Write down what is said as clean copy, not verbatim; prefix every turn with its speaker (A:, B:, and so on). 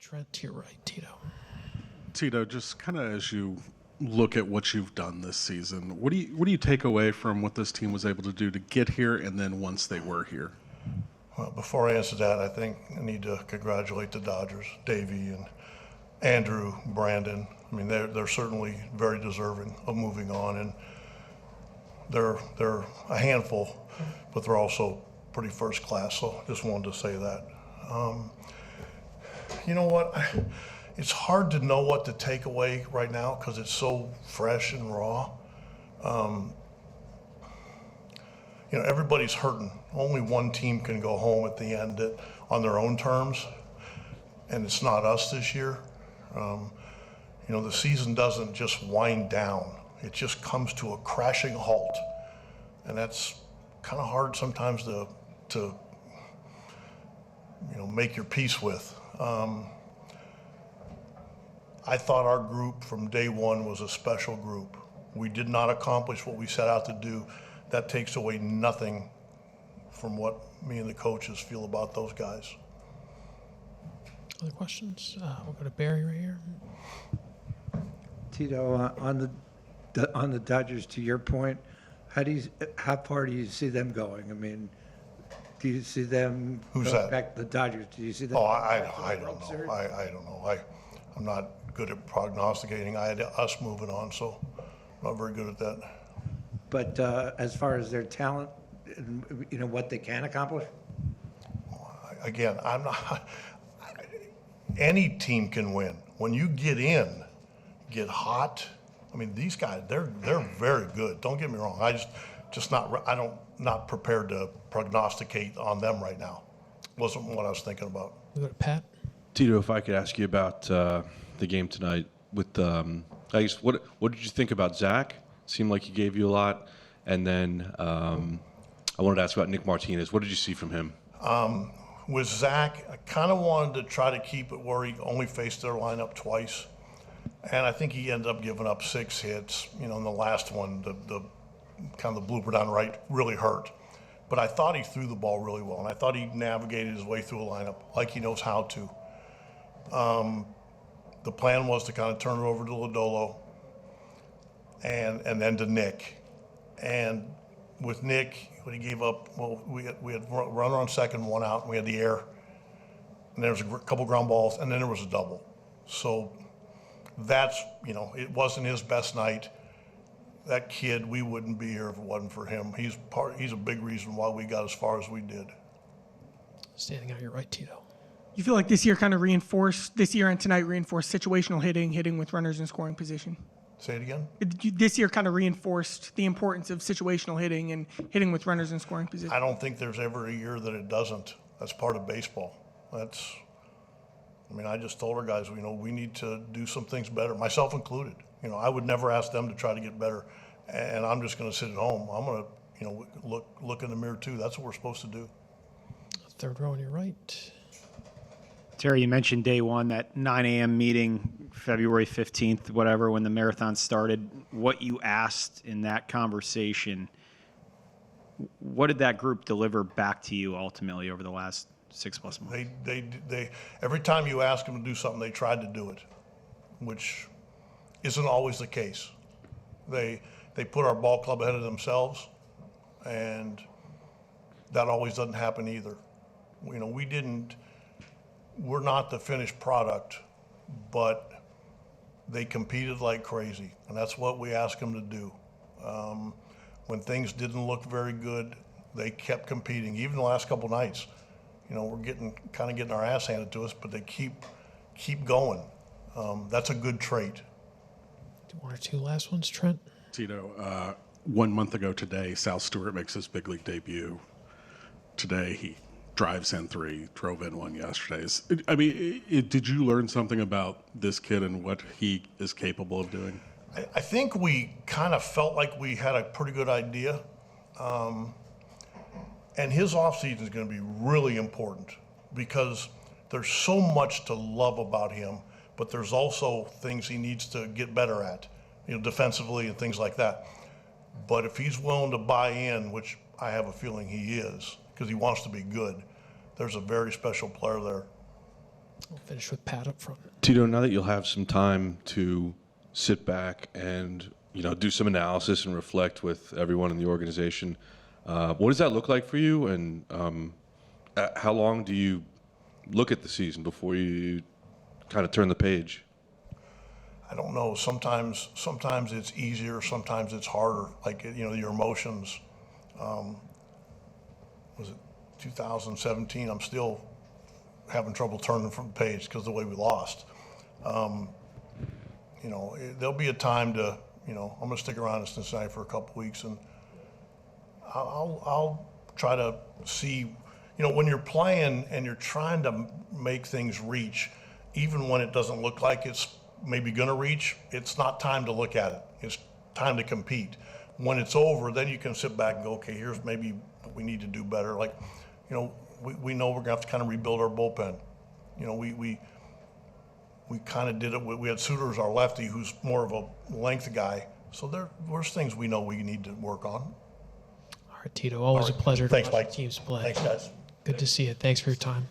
A: Trent to your right, Tito.
B: Tito, just kind of as you look at what you've done this season, what do you take away from what this team was able to do to get here and then once they were here?
C: Well, before I answer that, I think I need to congratulate the Dodgers, Davey and Andrew, Brandon. I mean, they're certainly very deserving of moving on, and they're a handful, but they're also pretty first class. So just wanted to say that. You know what? It's hard to know what to take away right now because it's so fresh and raw. Everybody's hurting. Only one team can go home at the end on their own terms, and it's not us this year. The season doesn't just wind down. It just comes to a crashing halt, and that's kind of hard sometimes to make your peace with. I thought our group from day one was a special group. We did not accomplish what we set out to do. That takes away nothing from what me and the coaches feel about those guys.
A: Other questions? We'll go to Barry right here.
D: Tito, on the Dodgers, to your point, how far do you see them going? I mean, do you see them back the Dodgers? Do you see them?
C: Oh, I don't know. I don't know. I'm not good at prognosticating. I had us moving on, so I'm not very good at that.
D: But as far as their talent, what they can accomplish?
C: Again, I'm not. Any team can win. When you get hot. I mean, these guys, they're very good. Don't get me wrong. I'm not prepared to prognosticate on them right now. Wasn't what I was thinking about.
A: We'll go to Pat.
E: Tito, if I could ask you about the game tonight with I guess what did you think about Zach? Seemed like he gave you a lot, and then I wanted to ask about Nick Martinez. What did you see from him?
C: With Zach, I kind of wanted to try to keep it where he only faced their lineup twice, and I think he ended up giving up 6 hits. In the last one, the kind of the blooper down right really hurt. But I thought he threw the ball really well, and I thought he navigated his way through a lineup like he knows how to. The plan was to kind of turn it over to Lodolo and then to Nick. And with Nick, when he gave up, we had runner on second, 1 out, and we had the air. And there was a couple ground balls, and then there was a double. So that's, it wasn't his best night. That kid, we wouldn't be here if it wasn't for him. He's a big reason why we got as far as we did.
A: Standing out your right, Tito.
F: You feel like this year and tonight reinforced situational hitting with runners in scoring position?
C: Say it again?
F: This year kind of reinforced the importance of situational hitting and hitting with runners in scoring position.
C: I don't think there's ever a year that it doesn't. That's part of baseball. I just told our guys, we need to do some things better, myself included. I would never ask them to try to get better, and I'm just going to sit at home. I'm going to, look in the mirror too. That's what we're supposed to do.
A: Third row on your right.
G: Terry, you mentioned day one, that 9 a.m. meeting, February 15th, whatever, when the marathon started. What you asked in that conversation, what did that group deliver back to you ultimately over the last 6+ months?
C: They every time you ask them to do something, they tried to do it, which isn't always the case. They put our ball club ahead of themselves, and that always doesn't happen either. We're not the finished product, but they competed like crazy, and that's what we asked them to do. When things didn't look very good, they kept competing. Even the last couple nights, we're getting our ass handed to us, but they keep going. That's a good trait.
A: Do 1 or 2 last ones, Trent?
B: Tito, 1 month ago today, Sal Stewart makes his big league debut. Today, he drives in 3, drove in 1 yesterday. Did you learn something about this kid and what he is capable of doing?
C: I think we kind of felt like we had a pretty good idea. And his offseason is going to be really important because there's so much to love about him, but there's also things he needs to get better at, defensively and things like that. But if he's willing to buy in, which I have a feeling he is, because he wants to be good, there's a very special player there.
A: We'll finish with Pat up front.
E: Tito, now that you'll have some time to sit back and do some analysis and reflect with everyone in the organization, what does that look like for you? And how long do you look at the season before you kind of turn the page?
C: I don't know. Sometimes it's easier. Sometimes it's harder. Like, your emotions. Was it 2017? I'm still having trouble turning from the page because of the way we lost. There'll be a time to, I'm going to stick around in Cincinnati for a couple weeks, and I'll try to see, when you're playing and you're trying to make things reach, even when it doesn't look like it's maybe going to reach, it's not time to look at it. It's time to compete. When it's over, then you can sit back and go, okay, here's maybe what we need to do better. Like, we know we're going to have to kind of rebuild our bullpen. We kind of did it. We had Suitors, our lefty, who's more of a length guy. So there's things we know we need to work on.
A: All right, Tito, always a pleasure to
C: Thanks,
A: watch
C: Mike.
A: the teams play.
C: Thanks, guys.
A: Good to see you. Thanks for your time.